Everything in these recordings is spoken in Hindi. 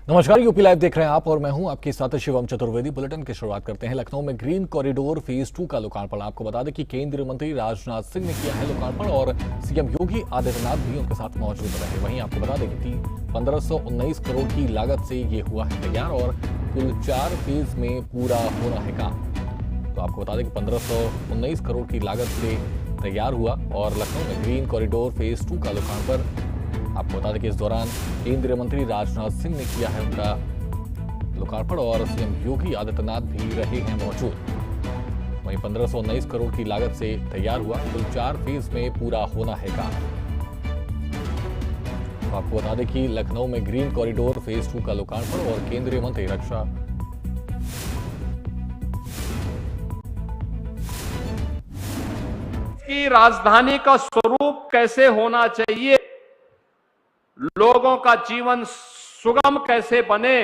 नमस्कार, यूपी लाइव देख रहे हैं आप और मैं हूं आपके साथ शिवम चतुर्वेदी। बुलेटिन की शुरुआत करते हैं। लखनऊ में ग्रीन कॉरिडोर फेज 2 का लोकार्पण। आपको बता दें कि केंद्रीय मंत्री राजनाथ सिंह ने किया है लोकार्पण और सीएम योगी आदित्यनाथ भी उनके साथ मौजूद रहे। वहीं आपको बता दें कि 1519 करोड़ की लागत से ये हुआ है तैयार और कुल 4 फेज में पूरा हो रहा है काम। तो आपको बता दें कि 1519 करोड़ की लागत से तैयार हुआ और लखनऊ में ग्रीन कॉरिडोर फेज 2 का लोकार्पण। आपको बता दें कि इस दौरान केंद्रीय मंत्री राजनाथ सिंह ने किया है उनका लोकार्पण और सीएम योगी आदित्यनाथ भी रहे हैं मौजूद। वहीं 1519 करोड़ की लागत से तैयार हुआ, कुल 4 फेज में पूरा होना है काम। तो आपको बता दें कि लखनऊ में ग्रीन कॉरिडोर फेज 2 का लोकार्पण और केंद्रीय मंत्री रक्षा की राजधानी का स्वरूप कैसे होना चाहिए, लोगों का जीवन सुगम कैसे बने,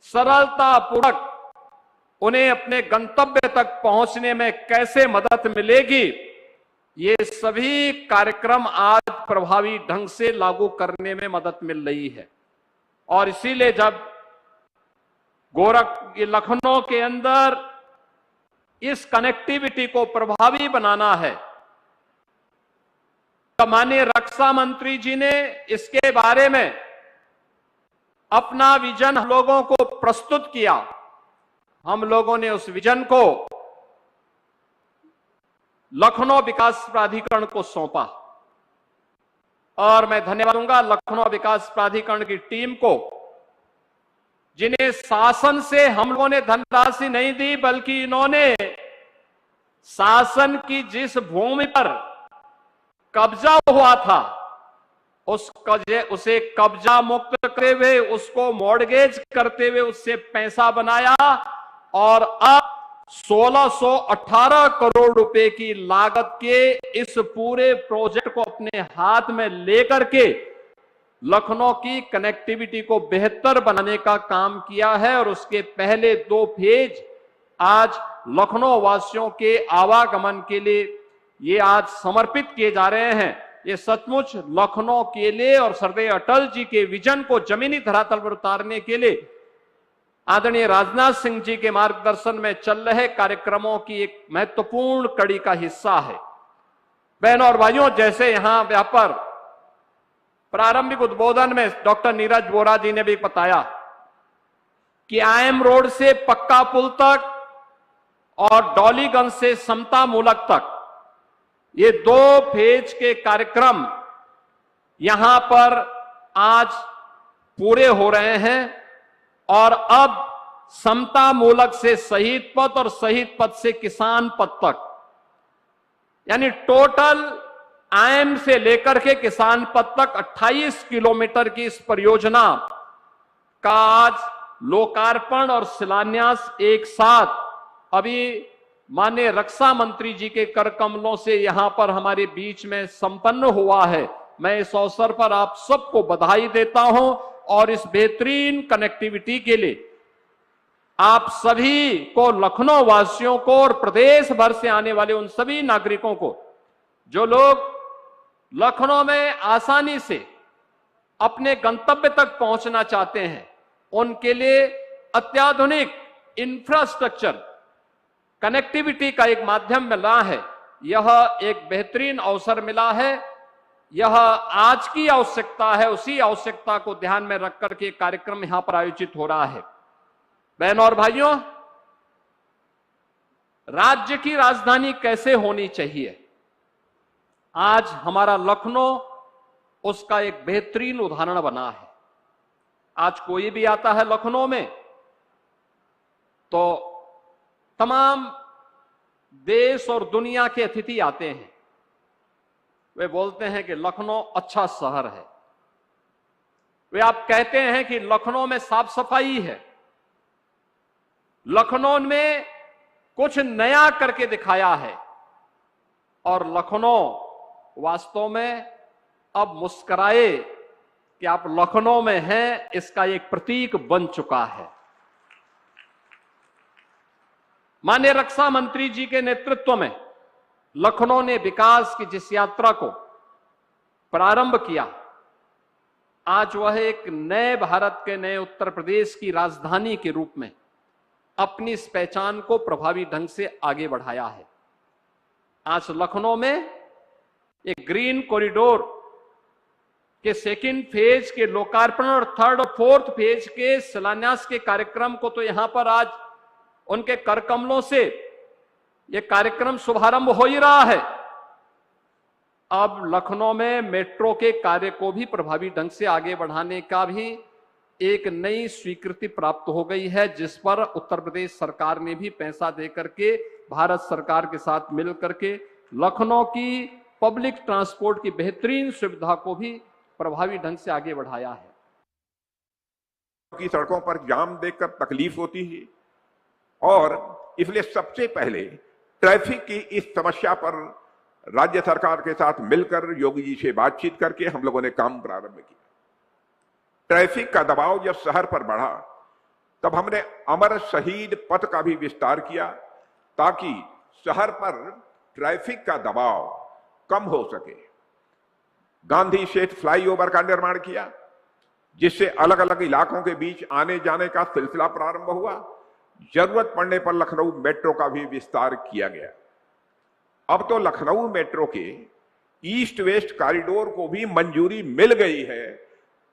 सरलता पूर्वक उन्हें अपने गंतव्य तक पहुंचने में कैसे मदद मिलेगी, ये सभी कार्यक्रम आज प्रभावी ढंग से लागू करने में मदद मिल रही है। और इसीलिए जब लखनऊ के अंदर इस कनेक्टिविटी को प्रभावी बनाना है, माननीय रक्षा मंत्री जी ने इसके बारे में अपना विजन हम लोगों को प्रस्तुत किया। हम लोगों ने उस विजन को लखनऊ विकास प्राधिकरण को सौंपा और मैं धन्यवाद दूंगा लखनऊ विकास प्राधिकरण की टीम को, जिन्हें शासन से हम लोगों ने धनराशि नहीं दी, बल्कि इन्होंने शासन की जिस भूमि पर कब्जा हुआ था उसे कब्जा मुक्त करते हुए, उसको मॉर्गेज करते हुए उससे पैसा बनाया और अब 1618 करोड़ रुपए की लागत के इस पूरे प्रोजेक्ट को अपने हाथ में लेकर के लखनऊ की कनेक्टिविटी को बेहतर बनाने का काम किया है। और उसके पहले 2 फेज आज लखनऊ वासियों के आवागमन के लिए ये आज समर्पित किए जा रहे हैं। ये सचमुच लखनऊ के लिए और सरदार अटल जी के विजन को जमीनी धरातल पर उतारने के लिए आदरणीय राजनाथ सिंह जी के मार्गदर्शन में चल रहे कार्यक्रमों की एक महत्वपूर्ण कड़ी का हिस्सा है। बहनों और भाइयों, जैसे यहां पर प्रारंभिक उद्बोधन में डॉक्टर नीरज वोरा जी ने भी बताया कि आईएम रोड से पक्का पुल तक और डॉलीगंज से समता मूलक तक ये 2 फेज के कार्यक्रम यहां पर आज पूरे हो रहे हैं और अब समता मूलक से शहीद पथ और शहीद पथ से किसान पथ तक, यानी टोटल आईएम से लेकर के किसान पथ तक 28 किलोमीटर की इस परियोजना का आज लोकार्पण और शिलान्यास एक साथ अभी माननीय रक्षा मंत्री जी के कर कमलों से यहां पर हमारे बीच में संपन्न हुआ है। मैं इस अवसर पर आप सबको बधाई देता हूं और इस बेहतरीन कनेक्टिविटी के लिए आप सभी को, लखनऊ वासियों को और प्रदेश भर से आने वाले उन सभी नागरिकों को जो लोग लखनऊ में आसानी से अपने गंतव्य तक पहुंचना चाहते हैं, उनके लिए अत्याधुनिक इंफ्रास्ट्रक्चर कनेक्टिविटी का एक माध्यम मिला है। यह एक बेहतरीन अवसर मिला है। यह आज की आवश्यकता है, उसी आवश्यकता को ध्यान में रख करके कार्यक्रम यहां पर आयोजित हो रहा है। बहनों और भाइयों, राज्य की राजधानी कैसे होनी चाहिए, आज हमारा लखनऊ उसका एक बेहतरीन उदाहरण बना है। आज कोई भी आता है लखनऊ में तो तमाम देश और दुनिया के अतिथि आते हैं, वे बोलते हैं कि लखनऊ अच्छा शहर है। वे आप कहते हैं कि लखनऊ में साफ सफाई है, लखनऊ में कुछ नया करके दिखाया है। और लखनऊ वास्तव में अब मुस्कुराए कि आप लखनऊ में हैं, इसका एक प्रतीक बन चुका है। माननीय रक्षा मंत्री जी के नेतृत्व में लखनऊ ने विकास की जिस यात्रा को प्रारंभ किया, आज वह एक नए भारत के नए उत्तर प्रदेश की राजधानी के रूप में अपनी इस पहचान को प्रभावी ढंग से आगे बढ़ाया है। आज लखनऊ में एक ग्रीन कॉरिडोर के सेकंड फेज के लोकार्पण और थर्ड और फोर्थ फेज के शिलान्यास के कार्यक्रम को तो यहां पर आज उनके करकमलों से यह कार्यक्रम शुभारंभ हो ही रहा है। अब लखनऊ में मेट्रो के कार्य को भी प्रभावी ढंग से आगे बढ़ाने का भी एक नई स्वीकृति प्राप्त हो गई है, जिस पर उत्तर प्रदेश सरकार ने भी पैसा दे करके भारत सरकार के साथ मिल करके लखनऊ की पब्लिक ट्रांसपोर्ट की बेहतरीन सुविधा को भी प्रभावी ढंग से आगे बढ़ाया है। की सड़कों पर जाम देखकर तकलीफ होती है और इसलिए सबसे पहले ट्रैफिक की इस समस्या पर राज्य सरकार के साथ मिलकर योगी जी से बातचीत करके हम लोगों ने काम प्रारंभ किया। ट्रैफिक का दबाव जब शहर पर बढ़ा तब हमने अमर शहीद पथ का भी विस्तार किया ताकि शहर पर ट्रैफिक का दबाव कम हो सके। गांधी सेतु फ्लाईओवर का निर्माण किया जिससे अलग अलग इलाकों के बीच आने जाने का सिलसिला प्रारंभ हुआ। जरूरत पड़ने पर लखनऊ मेट्रो का भी विस्तार किया गया। अब तो लखनऊ मेट्रो के ईस्ट वेस्ट कॉरिडोर को भी मंजूरी मिल गई है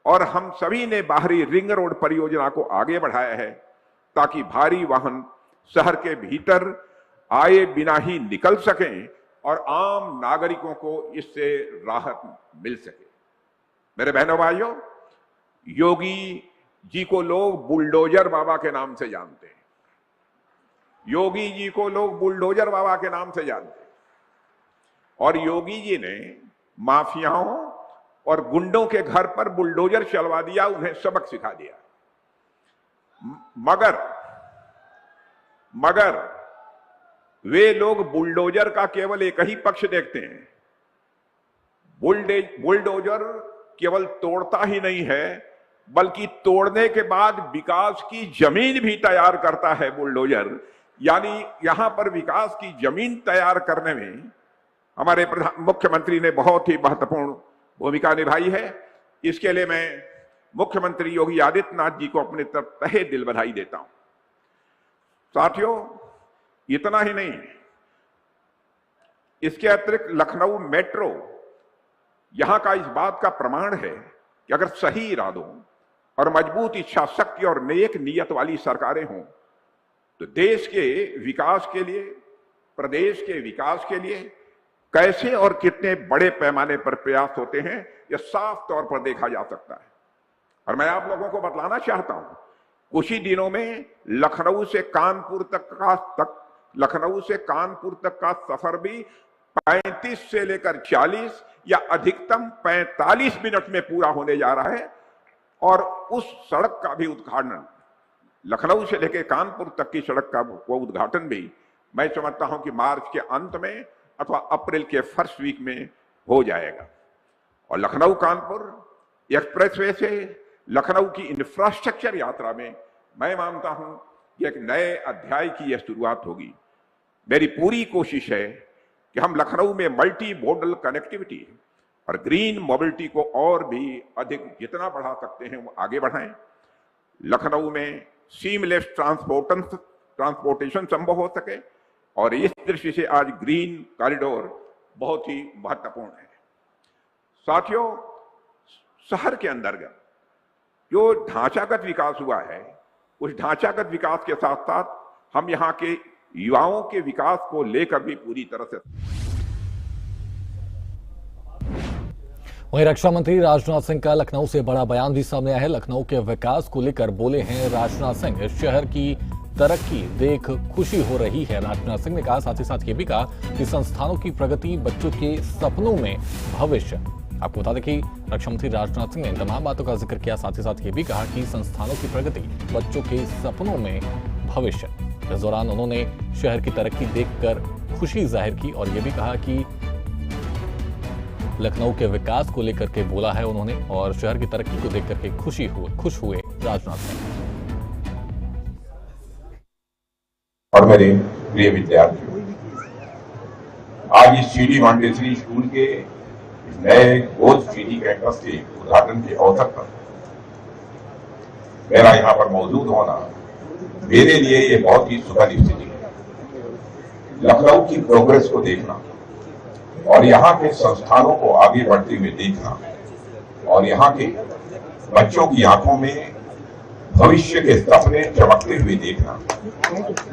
और हम सभी ने बाहरी रिंग रोड परियोजना को आगे बढ़ाया है ताकि भारी वाहन शहर के भीतर आए बिना ही निकल सकें और आम नागरिकों को इससे राहत मिल सके। मेरे बहनों भाइयों, योगी जी को लोग बुलडोजर बाबा के नाम से जानते हैं। योगी जी को लोग बुलडोजर बाबा के नाम से जानते हैं और योगी जी ने माफियाओं और गुंडों के घर पर बुलडोजर चलवा दिया, उन्हें सबक सिखा दिया। मगर वे लोग बुलडोजर का केवल एक ही पक्ष देखते हैं। बुलडोजर केवल तोड़ता ही नहीं है बल्कि तोड़ने के बाद विकास की जमीन भी तैयार करता है बुलडोजर। यानी यहां पर विकास की जमीन तैयार करने में हमारे मुख्यमंत्री ने बहुत ही महत्वपूर्ण भूमिका निभाई है। इसके लिए मैं मुख्यमंत्री योगी आदित्यनाथ जी को अपने तरफ तहे दिल बधाई देता हूं। साथियों, इतना ही नहीं, इसके अतिरिक्त लखनऊ मेट्रो यहां का इस बात का प्रमाण है कि अगर सही इरादों और मजबूत इच्छा शक्ति और नेक नियत वाली सरकारें हों तो देश के विकास के लिए, प्रदेश के विकास के लिए कैसे और कितने बड़े पैमाने पर प्रयास होते हैं यह साफ तौर पर देखा जा सकता है। और मैं आप लोगों को बतलाना चाहता हूं, कुछ ही दिनों में लखनऊ से कानपुर तक का सफर भी 35 से लेकर 40 या अधिकतम 45 मिनट में पूरा होने जा रहा है और उस सड़क का भी उद्घाटन, लखनऊ से लेकर कानपुर तक की सड़क का वो उद्घाटन भी मैं समझता हूं कि मार्च के अंत में अथवा अप्रैल के फर्स्ट वीक में हो जाएगा। और लखनऊ कानपुर एक्सप्रेसवे से लखनऊ की इंफ्रास्ट्रक्चर यात्रा में मैं मानता हूं कि एक नए अध्याय की यह शुरुआत होगी। मेरी पूरी कोशिश है कि हम लखनऊ में मल्टी मॉडल कनेक्टिविटी और ग्रीन मोबिलिटी को और भी अधिक जितना बढ़ा सकते हैं वो आगे बढ़ाएं। लखनऊ में सीमलेस ट्रांसपोर्टेशन संभव हो सके और इस दृष्टि से आज ग्रीन कॉरिडोर बहुत ही महत्वपूर्ण है। साथियों, शहर के अंतर्गत जो ढांचागत विकास हुआ है उस ढांचागत विकास के साथ साथ हम यहाँ के युवाओं के विकास को लेकर भी पूरी तरह से। वहीं रक्षा मंत्री राजनाथ सिंह का लखनऊ से बड़ा बयान भी सामने आया है। लखनऊ के विकास को लेकर बोले हैं राजनाथ सिंह, शहर की तरक्की देख खुशी हो रही है। राजनाथ सिंह ने कहा, साथ ही साथ ये भी कहा कि संस्थानों की प्रगति बच्चों के सपनों में भविष्य। आपको बता दें कि रक्षा मंत्री राजनाथ सिंह ने इन तमाम बातों का जिक्र किया, साथ ही साथ ये भी कहा कि संस्थानों की प्रगति बच्चों के सपनों में भविष्य। इस दौरान उन्होंने शहर की तरक्की देखकर खुशी जाहिर की और ये भी कहा कि लखनऊ के विकास को लेकर के बोला है उन्होंने और शहर की तरक्की को देख करके खुश हुए राजनाथ सिंह। और मेरे प्रिय विद्यार्थियों, आज इस CD मॉन्टेसरी स्कूल के नए गोद पीजी कैंपस के उद्घाटन के अवसर पर मेरा यहाँ पर मौजूद होना मेरे लिए ये बहुत ही सुखद स्थिति है। लखनऊ की प्रोग्रेस को देखना और यहाँ के संस्थानों को आगे बढ़ते हुए देखना और यहाँ के बच्चों की आंखों में भविष्य के सपने चमकते हुए देखना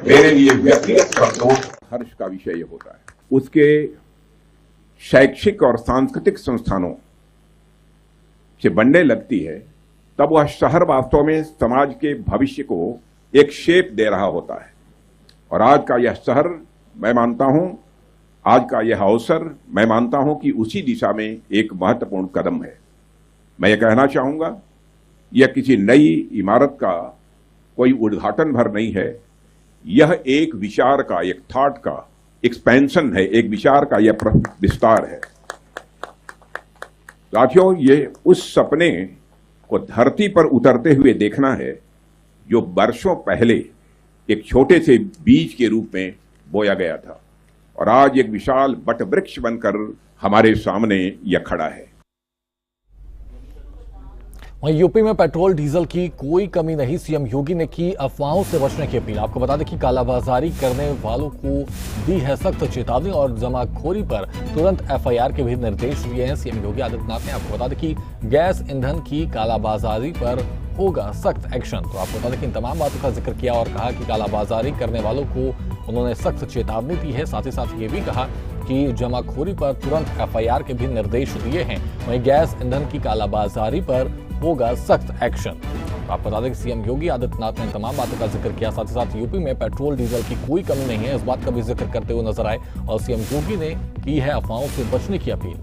मेरे लिए व्यक्तिगत संतोष हर्ष का विषय होता है। उसके शैक्षिक और सांस्कृतिक संस्थानों से बनने लगती है, तब वह शहर वास्तव में समाज के भविष्य को एक शेप दे रहा होता है। और आज का यह शहर, मैं मानता हूं, आज का यह अवसर, मैं मानता हूं कि उसी दिशा में एक महत्वपूर्ण कदम है। मैं ये कहना चाहूंगा, यह किसी नई इमारत का कोई उद्घाटन भर नहीं है, यह एक विचार का, एक थॉट का एक्सपेंशन है, एक विचार का यह विस्तार है। साथियों, ये उस सपने को धरती पर उतरते हुए देखना है जो वर्षों पहले एक छोटे से बीज के रूप में बोया गया था और आज एक विशाल वट वृक्ष बनकर हमारे सामने यह खड़ा है। वहीं यूपी में पेट्रोल डीजल की कोई कमी नहीं, सीएम योगी ने की अफवाहों से बचने की अपील। आपको बता दें कि कालाबाजारी करने वालों को दी है सख्त चेतावनी और जमाखोरी पर तुरंत एफआईआर के भी निर्देश दिए हैं सीएम योगी आदित्यनाथ ने। आपको बता दें कि गैस ईंधन की कालाबाजारी पर होगा सख्त एक्शन। तो आपको बता दें कि इन तमाम बातों का जिक्र किया और कहा कि कालाबाजारी करने वालों को उन्होंने सख्त चेतावनी दी है। साथ ही साथ ये भी कहा कि जमाखोरी पर तुरंत एफआईआर के भी निर्देश दिए हैं। वहीं गैस ईंधन की कालाबाजारी पर होगा सख्त एक्शन। आपको बता दें कि सीएम योगी आदित्यनाथ ने तमाम बातों का जिक्र किया। साथ ही साथ यूपी में पेट्रोल डीजल की कोई कमी नहीं है, इस बात का भी जिक्र करते हुए नजर आए और सीएम योगी ने की है अफवाहों से बचने की अपील।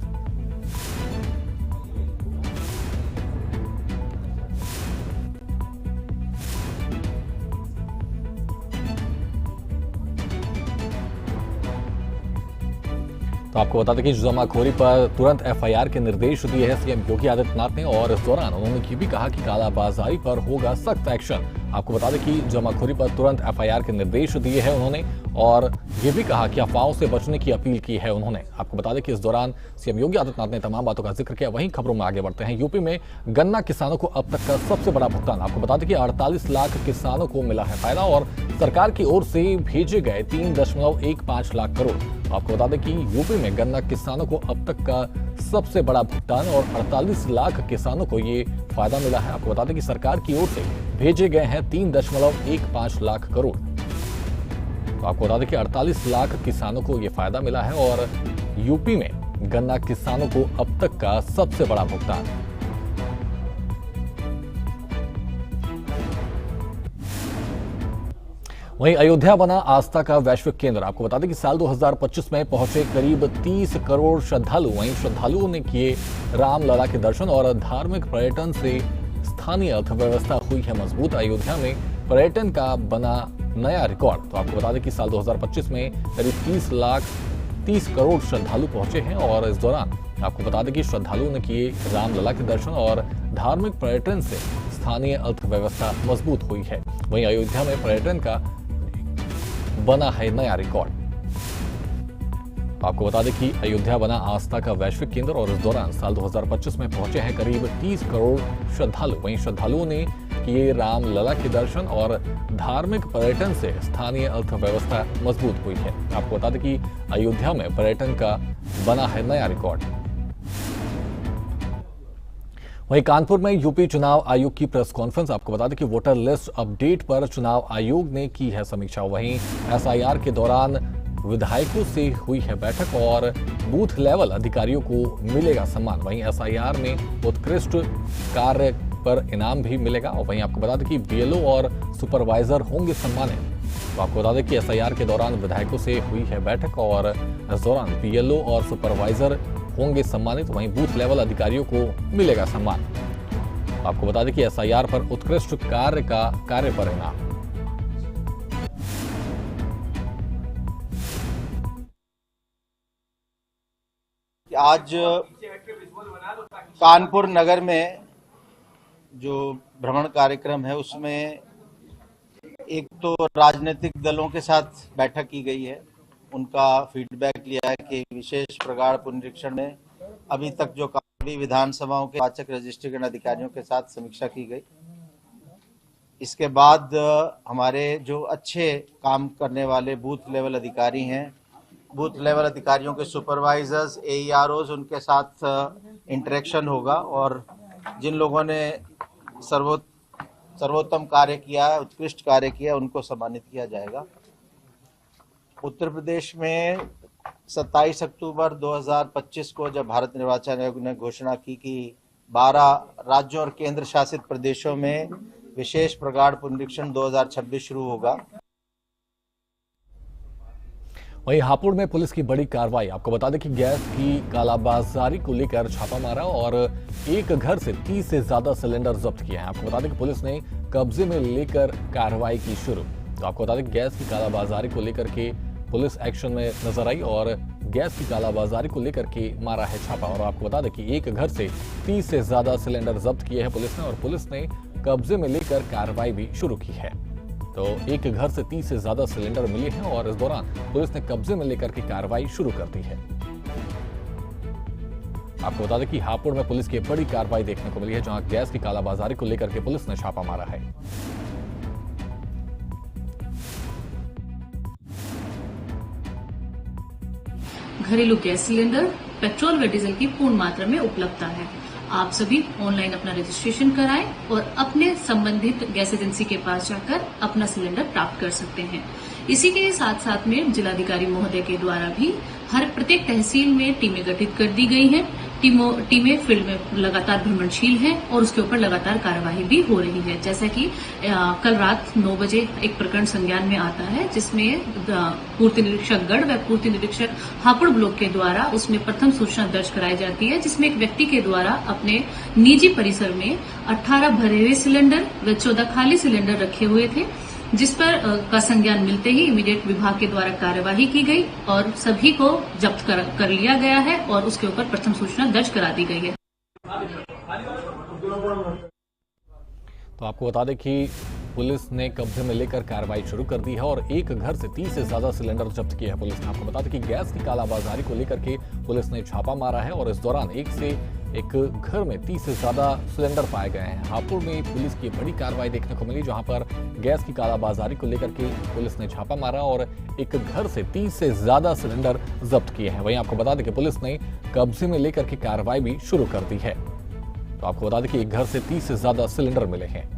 तो आपको बता दें कि जमाखोरी पर तुरंत एफआईआर के निर्देश दिए हैं सीएम योगी आदित्यनाथ ने और इस दौरान उन्होंने ये भी कहा कि कालाबाजारी पर होगा सख्त एक्शन। आपको बता दें कि जमाखोरी पर तुरंत एफआईआर के निर्देश दिए हैं उन्होंने और ये भी कहा कि अफवाहों से बचने की अपील की है उन्होंने। आपको बता दें कि इस दौरान सीएम योगी आदित्यनाथ ने तमाम बातों का जिक्र किया। वहीं खबरों में आगे बढ़ते हैं। यूपी में गन्ना किसानों को अब तक का सबसे बड़ा भुगतान। आपको बता दें कि 48 लाख किसानों को मिला है फायदा और सरकार की ओर से भेजे गए 3.15 लाख करोड़। आपको बता दें कि यूपी में गन्ना किसानों को अब तक का सबसे बड़ा भुगतान और 48 लाख किसानों को ये फायदा मिला है। आपको बता दें कि सरकार की ओर से भेजे गए हैं 3.15 लाख करोड़। तो आपको बता दें कि 48 लाख किसानों को ये फायदा मिला है और यूपी में गन्ना किसानों को अब तक का सबसे बड़ा भुगतान। वहीं अयोध्या बना आस्था का वैश्विक केंद्र। आपको बता दें कि साल 2025 में पहुंचे करीब 30 करोड़ श्रद्धालु। वहीं श्रद्धालुओं ने किए रामलला के दर्शन और धार्मिक पर्यटन से स्थानीय अर्थव्यवस्था हुई है मजबूत। अयोध्या में पर्यटन का बना नया रिकॉर्ड। तो आपको बता दें कि साल 2025 में करीब 30 करोड़ श्रद्धालु पहुंचे हैं और इस दौरान आपको बता दें कि श्रद्धालुओं ने किए रामलला के दर्शन और धार्मिक पर्यटन से स्थानीय अर्थव्यवस्था मजबूत हुई है। वहीं अयोध्या में पर्यटन का बना है नया रिकॉर्ड। आपको बता दें कि अयोध्या बना आस्था का वैश्विक केंद्र और इस दौरान साल 2025 में पहुंचे हैं करीब 30 करोड़ श्रद्धालु। वहीं श्रद्धालुओं ने किए रामलला के दर्शन और धार्मिक पर्यटन से स्थानीय अर्थव्यवस्था मजबूत हुई है। आपको बता दें कि अयोध्या में पर्यटन का बना है नया रिकॉर्ड। वहीं कानपुर में यूपी चुनाव आयोग की प्रेस कॉन्फ्रेंस। आपको बता दें कि वोटर लिस्ट अपडेट पर चुनाव आयोग ने की है समीक्षा। वहीं एसआईआर के दौरान विधायकों से हुई है बैठक और बूथ लेवल अधिकारियों को मिलेगा सम्मान। वहीं एसआईआर में उत्कृष्ट कार्य पर इनाम भी मिलेगा। और वहीं आपको बता दें कि बीएलओ और सुपरवाइजर होंगे सम्मानित। तो आपको बता दें कि एसआईआर के दौरान विधायकों से हुई है बैठक और इस दौरान बीएलओ और सुपरवाइजर होंगे सम्मानित। वहीं बूथ लेवल अधिकारियों को मिलेगा सम्मान। आपको बता दें कि एसआईआर पर उत्कृष्ट कार्य पर इनाम। आज कानपुर नगर में जो भ्रमण कार्यक्रम है उसमें एक तो राजनीतिक दलों के साथ बैठक की गई है, उनका फीडबैक लिया है कि विशेष प्रगाढ़ पुनरीक्षण में अभी तक जो सभी विधानसभाओं के निर्वाचक रजिस्ट्रेशन अधिकारियों के साथ समीक्षा की गई। इसके बाद हमारे जो अच्छे काम करने वाले बूथ लेवल अधिकारी हैं, बूथ लेवल अधिकारियों के सुपरवाइजर्स, AEROs, उनके साथ इंटरेक्शन होगा और जिन लोगों ने सर्वोत्तम कार्य किया है, उत्कृष्ट कार्य किया, उनको सम्मानित किया जाएगा। उत्तर प्रदेश में 27 अक्टूबर 2025 को जब भारत निर्वाचन आयोग ने घोषणा की कि 12 राज्यों और केंद्र शासित प्रदेशों में विशेष प्रगाढ़ पुनरीक्षण 2026 शुरू होगा। वहीं हापुड़ में पुलिस की बड़ी कार्रवाई। आपको बता दें कि गैस की कालाबाजारी को लेकर छापा मारा और एक घर से 30 से ज्यादा सिलेंडर जब्त किए हैं। आपको बता दें कि पुलिस ने कब्जे में लेकर कार्रवाई की शुरू। तो आपको बता दें कि गैस की कालाबाजारी को लेकर के पुलिस एक्शन में नजर आई और गैस की कालाबाजारी को लेकर के मारा है छापा। और आपको बता दें कि एक घर से 30 से ज्यादा सिलेंडर जब्त किए हैं पुलिस ने और पुलिस ने कब्जे में लेकर कार्रवाई भी शुरू की है। तो एक घर से 30 से ज्यादा सिलेंडर मिले हैं और इस दौरान पुलिस ने कब्जे में लेकर के कार्रवाई शुरू कर दी है। आपको बता दें कि हापुड़ में पुलिस की बड़ी कार्रवाई देखने को मिली है, जहां गैस की कालाबाजारी को लेकर के पुलिस ने छापा मारा है। घरेलू गैस सिलेंडर, पेट्रोल व डीजल की पूर्ण मात्रा में उपलब्धता है। आप सभी ऑनलाइन अपना रजिस्ट्रेशन कराएं और अपने संबंधित गैस एजेंसी के पास जाकर अपना सिलेंडर प्राप्त कर सकते हैं। इसी के साथ साथ में जिलाधिकारी महोदय के द्वारा भी हर प्रत्येक तहसील में टीमें गठित कर दी गई हैं। टीमें फील्ड में लगातार भ्रमणशील हैं और उसके ऊपर लगातार कार्यवाही भी हो रही है। जैसा कि कल रात 9 बजे एक प्रकरण संज्ञान में आता है, जिसमें पूर्ति निरीक्षक गढ़ व पूर्ति निरीक्षक हापुड़ ब्लॉक के द्वारा उसमें प्रथम सूचना दर्ज कराई जाती है, जिसमें एक व्यक्ति के द्वारा अपने निजी परिसर में 18 भरे हुए सिलेंडर व 14 खाली सिलेंडर रखे हुए थे, जिस पर का संज्ञान मिलते ही इमीडिएट विभाग के द्वारा कार्यवाही की गई और सभी को जब्त कर लिया गया है और उसके ऊपर प्रथम सूचना दर्ज करा दी गई है। तो आपको बता दें कि पुलिस ने कब्जे में लेकर कार्रवाई शुरू कर दी है और एक घर से 30 से ज्यादा सिलेंडर जब्त किया है पुलिस ने। आपको बता दें कि गैस की कालाबाजारी को लेकर के पुलिस ने छापा मारा है और इस दौरान एक घर में 30 से ज्यादा सिलेंडर पाए गए हैं। हापुड़ में पुलिस की बड़ी कार्रवाई देखने को मिली, जहां पर गैस की कालाबाजारी को लेकर के पुलिस ने छापा मारा और एक घर से 30 से ज्यादा सिलेंडर जब्त किए हैं। वहीं आपको बता दें कि पुलिस ने कब्जे में लेकर के कार्रवाई भी शुरू कर दी है। तो आपको बता दें कि एक घर से 30 से ज्यादा सिलेंडर मिले हैं।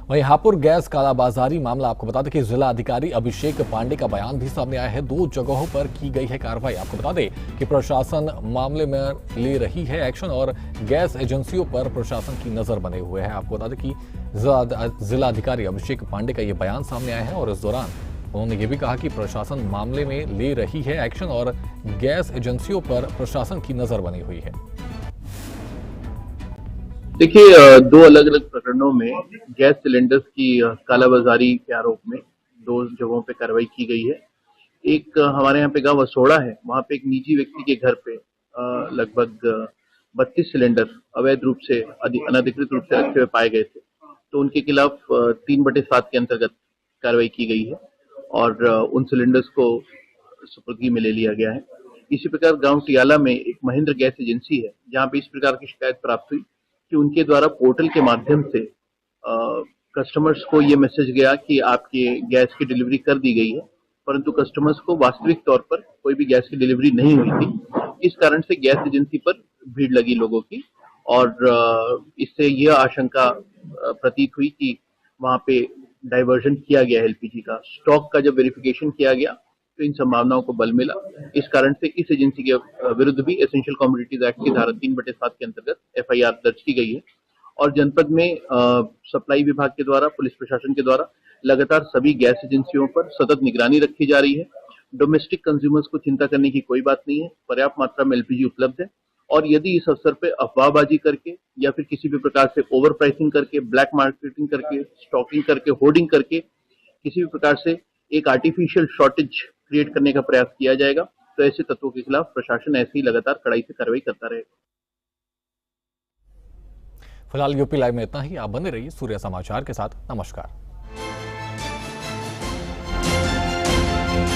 वहीं हापुड़ गैस कालाबाजारी मामला। आपको बता दें कि जिला अधिकारी अभिषेक पांडे का बयान भी सामने आया है। 2 जगहों पर की गई है कार्रवाई। आपको बता दें कि प्रशासन मामले में ले रही है एक्शन और गैस एजेंसियों पर प्रशासन की नजर बने हुए है। आपको बता दें कि जिला अधिकारी अभिषेक पांडे का यह बयान सामने आया है और इस दौरान उन्होंने ये भी कहा कि प्रशासन मामले में ले रही है एक्शन और गैस एजेंसियों पर प्रशासन की नजर बनी हुई है। देखिए, 2 अलग अलग प्रकरणों में गैस सिलेंडर्स की कालाबाजारी के आरोप में 2 जगहों पे कार्रवाई की गई है। एक हमारे यहाँ पे गांव असोड़ा है, वहाँ पे एक निजी व्यक्ति के घर पे लगभग 32 सिलेंडर अवैध रूप से अनधिकृत रूप से रखे हुए पाए गए थे। तो उनके खिलाफ 3/7 के अंतर्गत कार्रवाई की गई है और उन सिलेंडर्स को सुपुर्दगी में ले लिया गया है। इसी प्रकार गाँव टियाला में एक महेंद्र गैस एजेंसी है, जहाँ पे इस प्रकार की शिकायत प्राप्त हुई कि उनके द्वारा पोर्टल के माध्यम से कस्टमर्स को ये मैसेज गया कि आपके गैस की डिलीवरी कर दी गई है, परंतु कस्टमर्स को वास्तविक तौर पर कोई भी गैस की डिलीवरी नहीं हुई थी। इस कारण से गैस एजेंसी पर भीड़ लगी लोगों की और इससे यह आशंका प्रतीत हुई कि वहां पे डाइवर्जन किया गया एलपीजी का। स्टॉक का जब वेरिफिकेशन किया गया तो इन संभावनाओं को बल मिला। इस कारण से इस एजेंसी के विरुद्ध भी एसेंशियल कमोडिटीज एक्ट की धारा 3/7 के अंतर्गत FIR दर्ज की गई है और जनपद में सप्लाई विभाग के द्वारा, पुलिस प्रशासन के द्वारा लगातार सभी गैस एजेंसियों पर सतत निगरानी रखी जा रही है। डोमेस्टिक कंज्यूमर्स को चिंता करने की कोई बात नहीं है, पर्याप्त मात्रा में एलपीजी उपलब्ध है और यदि इस अवसर पे अफवाहबाजी करके या फिर किसी भी प्रकार से ओवर प्राइसिंग करके, ब्लैक मार्केटिंग करके, स्टॉकिंग करके, होर्डिंग करके किसी भी प्रकार से एक आर्टिफिशियल शॉर्टेज क्रिएट करने का प्रयास किया जाएगा, तो ऐसे तत्वों के खिलाफ प्रशासन ऐसे ही लगातार कड़ाई से कार्रवाई करता रहेगा। फिलहाल यूपी लाइव में इतना ही। आप बने रहिए सूर्य समाचार के साथ। नमस्कार।